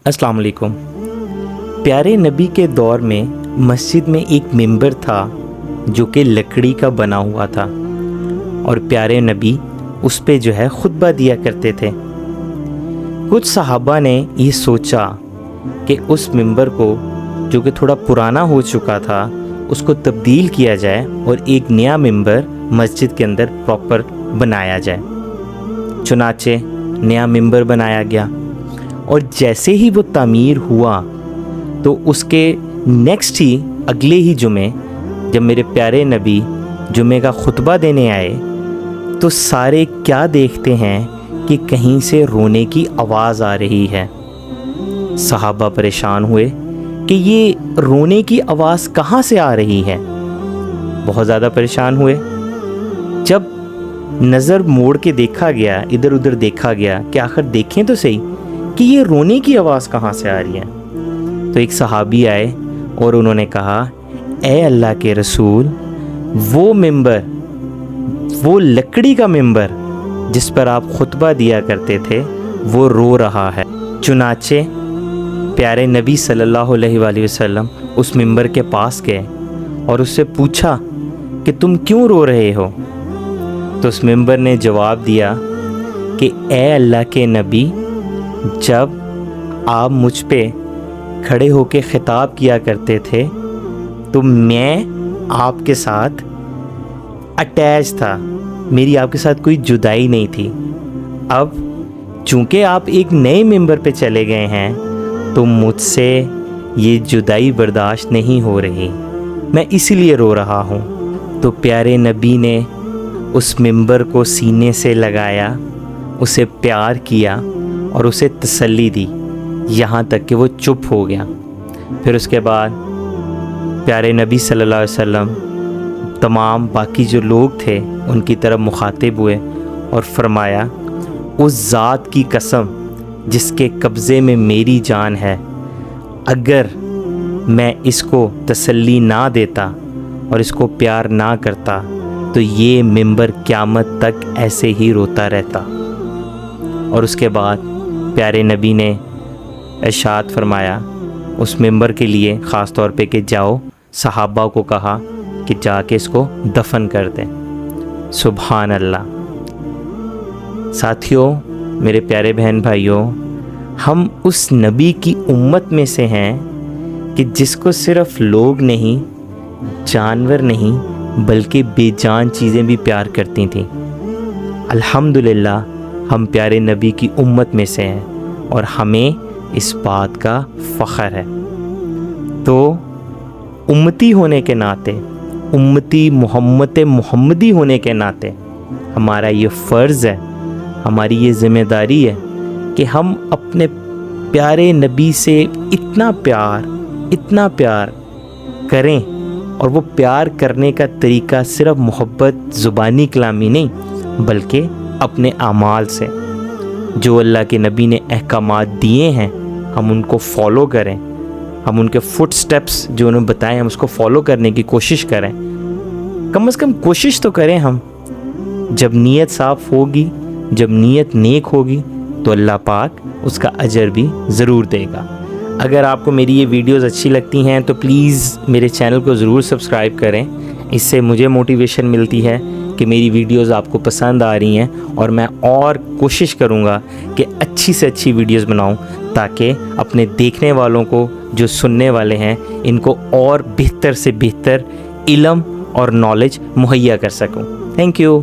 अस्सलाम वालेकुम। प्यारे नबी के दौर में मस्जिद में एक मिंबर था जो कि लकड़ी का बना हुआ था और प्यारे नबी उस पे जो है खुतबा दिया करते थे। कुछ सहाबा ने ये सोचा कि उस मिंबर को जो कि थोड़ा पुराना हो चुका था उसको तब्दील किया जाए और एक नया मिंबर मस्जिद के अंदर प्रॉपर बनाया जाए। चुनाचे नया मिंबर बनाया गया और जैसे ही वो तामीर हुआ तो उसके नेक्स्ट ही अगले ही जुमे जब मेरे प्यारे नबी जुमे का खुतबा देने आए तो सारे क्या देखते हैं कि कहीं से रोने की आवाज़ आ रही है। सहाबा परेशान हुए कि ये रोने की आवाज़ कहाँ से आ रही है। बहुत ज़्यादा परेशान हुए। जब नज़र मोड़ के देखा गया, इधर उधर देखा गया कि आखिर देखें तो सही कि ये रोने की आवाज़ कहाँ से आ रही है। तो एक सहाबी आए और उन्होंने कहा, ए अल्लाह के रसूल, वो मिंबर, वो लकड़ी का मिंबर जिस पर आप खुतबा दिया करते थे वो रो रहा है। चुनाचे प्यारे नबी सल्लल्लाहु अलैहि वसल्लम उस मिंबर के पास गए और उससे पूछा कि तुम क्यों रो रहे हो। तो उस मिंबर ने जवाब दिया कि ए अल्लाह के नबी, जब आप मुझ पे खड़े होके ख़िताब किया करते थे तो मैं आपके साथ अटैच था, मेरी आपके साथ कोई जुदाई नहीं थी। अब चूँकि आप एक नए मिंबर पे चले गए हैं तो मुझसे ये जुदाई बर्दाश्त नहीं हो रही, मैं इसीलिए रो रहा हूँ। तो प्यारे नबी ने उस मिंबर को सीने से लगाया, उसे प्यार किया और उसे तसल्ली दी, यहाँ तक कि वो चुप हो गया। फिर उसके बाद प्यारे नबी सल्लल्लाहु अलैहि वसल्लम तमाम बाकी जो लोग थे उनकी तरफ मुखातिब हुए और फरमाया, उस ज़ात की कसम जिसके कब्ज़े में मेरी जान है, अगर मैं इसको तसल्ली ना देता और इसको प्यार ना करता तो ये मिंबर क़यामत तक ऐसे ही रोता रहता। और उसके बाद प्यारे नबी ने इरशाद फरमाया उस मिंबर के लिए ख़ास तौर पे कि जाओ, सहाबा को कहा कि जाके इसको दफन कर दें। सुभान अल्लाह। साथियों, मेरे प्यारे बहन भाइयों, हम उस नबी की उम्मत में से हैं कि जिसको सिर्फ़ लोग नहीं, जानवर नहीं बल्कि बेजान चीज़ें भी प्यार करती थीं। अल्हम्दुलिल्लाह हम प्यारे नबी की उम्मत में से हैं और हमें इस बात का फ़ख्र है। तो उम्मती होने के नाते, उम्मती मुहम्मदी होने के नाते हमारा ये फ़र्ज़ है, हमारी ये ज़िम्मेदारी है कि हम अपने प्यारे नबी से इतना प्यार करें। और वो प्यार करने का तरीका सिर्फ़ मोहब्बत ज़ुबानी कलामी नहीं बल्कि अपने आमाल से। जो अल्लाह के नबी ने अहकामात दिए हैं हम उनको फ़ॉलो करें, हम उनके फुट स्टेप्स जो उन्होंने बताए हम उसको फ़ॉलो करने की कोशिश करें। कम से कम कोशिश तो करें हम। जब नीयत साफ़ होगी, जब नीयत नेक होगी तो अल्लाह पाक उसका अजर भी ज़रूर देगा। अगर आपको मेरी ये वीडियोस अच्छी लगती हैं तो प्लीज़ मेरे चैनल को ज़रूर सब्सक्राइब करें। इससे मुझे मोटिवेशन मिलती है कि मेरी वीडियोस आपको पसंद आ रही हैं और मैं और कोशिश करूँगा कि अच्छी से अच्छी वीडियोस बनाऊँ ताकि अपने देखने वालों को, जो सुनने वाले हैं, इनको और बेहतर से बेहतर इल्म और नॉलेज मुहैया कर सकूँ। Thank you.